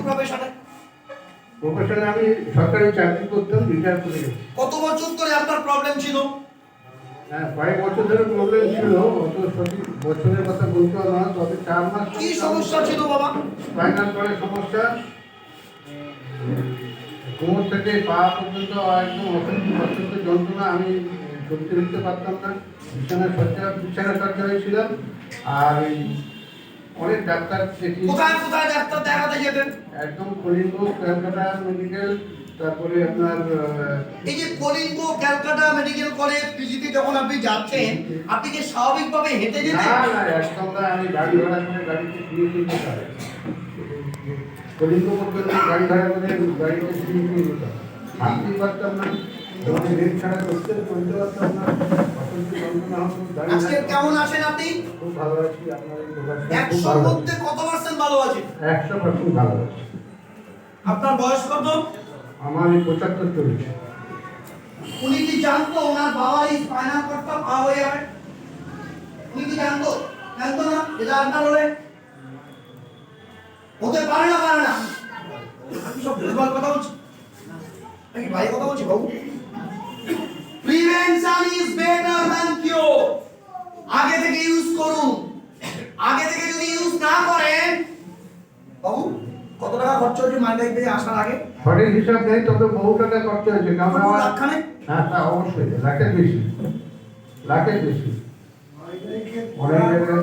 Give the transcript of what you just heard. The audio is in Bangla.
প্রফেশনে? প্রফেশনে আমি সরকারি চাকরি করতাম, রিটায়ার করে গেছি। কত বছর ধরে আপনার প্রবলেম ছিল? হ্যাঁ, কয়েক বছর ধরে প্রবলেম ছিল, অত সঠিক বছরের কথা বলতে পারবো না, তবে 4 মাস। কি সমস্যা ছিল বাবা? স্পাইনাল কর্ডের সমস্যা, কোমর থেকে পা পর্যন্ত একদম অত্যন্ত যন্ত্রণা। আমি চলতে ফিরতে পারতাম না, বিছানা সজ্জা হয়েছিলাম। আর অনেক ডাক্তার দেখি। কোথায় কোথায় ডাক্তার দেখাতে যেতেন? একদম কলিঙ্গ, ক্যালকাটা মেডিকেল, তারপরে আপনার এই যে কলিঙ্গ, ক্যালকাটা মেডিকেল কলেজ, পিজিতে যখন আপনি যাচ্ছেন, আপনি কি স্বাভাবিকভাবে হেঁটে যেতেন? না না, একদম না। আমি গাড়ি ভাড়া করে গাড়িতে ফিরে যেতে কলিঙ্গ পর্যন্ত গাড়ি ভাড়া করে গাড়িতে ফিরে যেতাম। হাঁটতেই পারতাম না, যখন রেল ছাড়া করতে চলতে পারতাম না, অত্যন্ত যন্ত্রণা হতো। আজকে কেমন আছেন আপনি? খুব ভালো আছি। আপনার এই প্রকাশটা খুব 100 ভালো মধ্যে কত পার্সেন্ট ভালো আছেন? 100% ভালো আছি। আপনার বয়স কত? আমার এই 75 চলছে। উনি কি জানতো ওনার বাবা এই স্পাইনাল কর্ডটা পা হয়ে যাবে? উনি কি জানতো? জানতো না? এটা আপনার হতে পারে না, পারে না। আমি সব ভুলভাল কথা বলছি নাকি ভাই কথা বলছি বাবু? Prevention is better than cure. আগে থেকে ইউজ করুন। আগে থেকে যদি ইউজ না করেন, বাবু কত টাকা খরচ হচ্ছে মালটাই পেয়ে আসার আগে? সঠিক হিসাব নেই, তবে বহু টাকা খরচ হয়েছে। কারণ আমার লাখখানে? হ্যাঁ, তা অবশ্যই লাখের বেশি, লাখের বেশি। অনেক জায়গায়